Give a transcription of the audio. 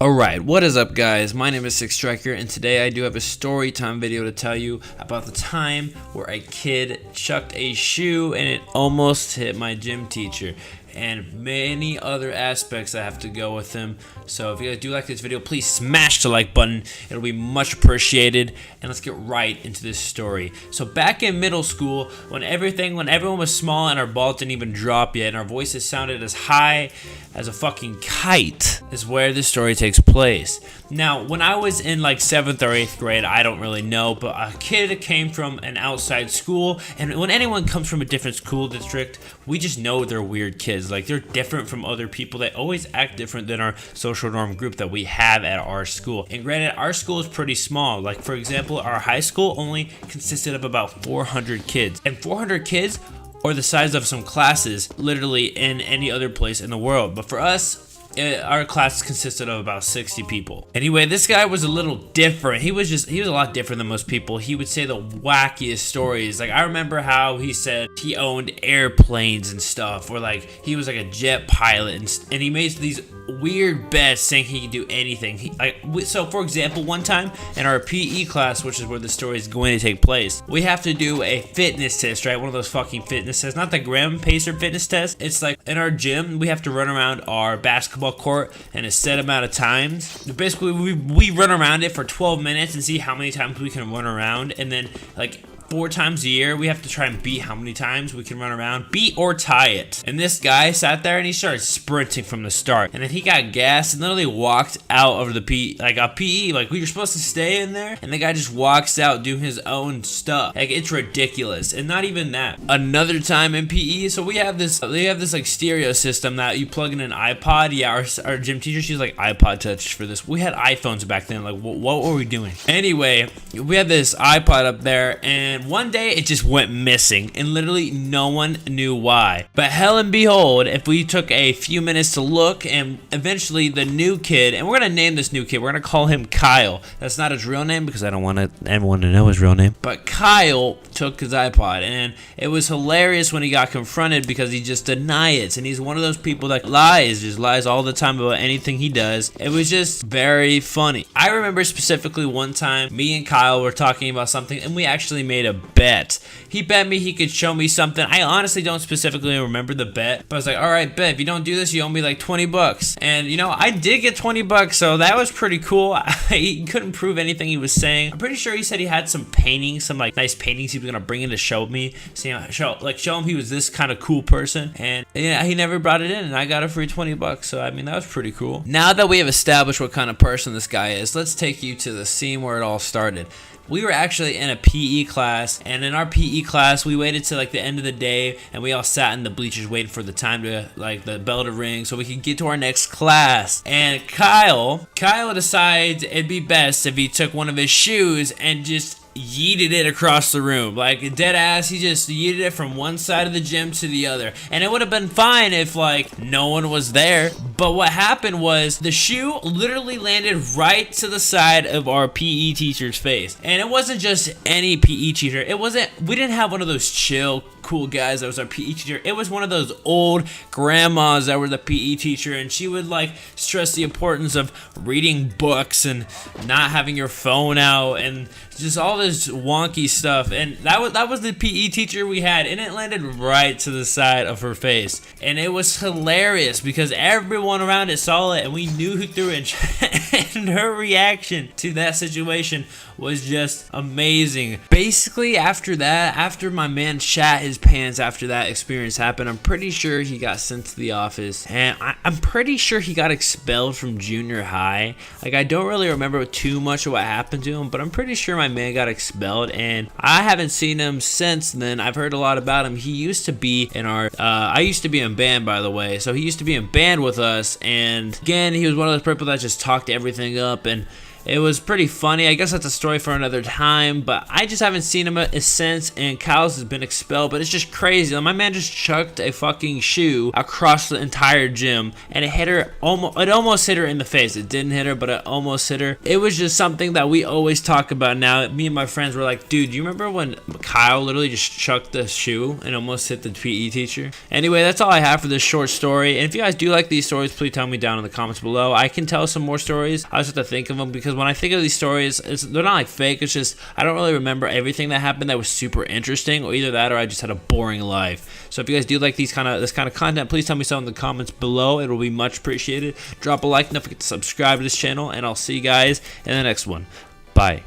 Alright, what is up guys? My name is SixStriker and today I do have a story time video to tell you about the time where a kid chucked a shoe and it almost hit my gym teacher, and many other aspects that have to go with them. So if you guys do like this video, please smash the like button. It'll be much appreciated. And let's get right into this story. So back in middle school, when everyone was small and our ball didn't even drop yet and our voices sounded as high as a fucking kite, is where this story takes place. Now, when I was in like 7th or 8th grade, I don't really know, but a kid came from an outside school, and when anyone comes from a different school district, we just know they're weird kids. Like, they're different from other people. They always act different than our social norm group that we have at our school. And granted, our school is pretty small. Like, for example, our high school only consisted of about 400 kids. And 400 kids or the size of some classes literally in any other place in the world. But for us, our class consisted of about 60 people. Anyway, this guy was a little different. He was a lot different than most people. He would say the wackiest stories. Like, I remember how he said he owned airplanes and stuff, or like he was like a jet pilot, and he made these weird bets saying he could do anything. So for example, one time in our PE class, which is where the story is going to take place, we have to do a fitness test, right? One of those fucking fitness tests, not the Graham Pacer fitness test. It's like in our gym, we have to run around our basketball court in a set amount of times. Basically, we run around it for 12 minutes and see how many times we can run around, and then like 4 times a year, we have to try and beat how many times we can run around, beat or tie it. And this guy sat there and he started sprinting from the start, and then he got gassed and literally walked out of the PE, like we were supposed to stay in there, and the guy just walks out doing his own stuff. Like, it's ridiculous. And not even that. Another time in PE, so we have this like stereo system that you plug in an iPod. Yeah, our gym teacher, she's like iPod touch for this. We had iPhones back then. Like, what were we doing? Anyway, we had this iPod up there, and one day it just went missing, and literally no one knew why. But hell and behold, if we took a few minutes to look, and eventually the new kid, and we're gonna name this new kid, we're gonna call him Kyle. That's not his real name because I don't want anyone to know his real name. But Kyle took his iPod, and it was hilarious when he got confronted because he just denied it. And he's one of those people that just lies all the time about anything he does. It was just very funny. I remember specifically one time, me and Kyle were talking about something, and we actually made a bet. He bet me he could show me something. I honestly don't specifically remember the bet, but I was like, alright, bet, if you don't do this, you owe me like 20 bucks. And you know, I did get 20 bucks, so that was pretty cool. He couldn't prove anything he was saying. I'm pretty sure he said he had some paintings, some like nice paintings he was gonna bring in to show me, show him he was this kind of cool person. And yeah, he never brought it in, and I got a free 20 bucks. So I mean, that was pretty cool. Now that we have established what kind of person this guy is, let's take you to the scene where it all started. We were actually in a PE class, and in our PE class, we waited till like the end of the day, and we all sat in the bleachers waiting for the time to, like, the bell to ring so we could get to our next class. And Kyle decides it'd be best if he took one of his shoes and just yeeted it across the room. Like, dead ass, he just yeeted it from one side of the gym to the other. And it would have been fine if like no one was there. But what happened was the shoe literally landed right to the side of our PE teacher's face. And it wasn't just any PE teacher. We didn't have one of those chill, cool guys that was our PE teacher. It was one of those old grandmas that were the PE teacher, and she would like stress the importance of reading books and not having your phone out and just all this wonky stuff. And that was the PE teacher we had, and it landed right to the side of her face. And it was hilarious because everyone around it saw it, and we knew who threw it. And her reaction to that situation was just amazing. Basically, after my man shat his pants after that experience happened, I'm pretty sure he got sent to the office, and I'm pretty sure he got expelled from junior high. Like, I don't really remember too much of what happened to him, but I'm pretty sure my man got expelled, and I haven't seen him since then. I've heard a lot about him. He used to be in our I used to be in band, by the way, so he used to be in band with us, and again, he was one of those people that just talked everything up. And It was pretty funny. I guess that's a story for another time, but I just haven't seen him since, and Kyle's has been expelled, but it's just crazy. My man just chucked a fucking shoe across the entire gym, and it hit her, it almost hit her in the face. It didn't hit her, but it almost hit her. It was just something that we always talk about now. Me and my friends were like, dude, you remember when Kyle literally just chucked the shoe and almost hit the PE teacher? Anyway, that's all I have for this short story, and if you guys do like these stories, please tell me down in the comments below. I can tell some more stories. I just have to think of them, because when I think of these stories, they're not like fake. It's just I don't really remember everything that happened that was super interesting, or either that or I just had a boring life. So if you guys do like this kind of content, please tell me so in the comments below. It will be much appreciated. Drop a like, don't forget to subscribe to this channel, and I'll see you guys in the next one. Bye.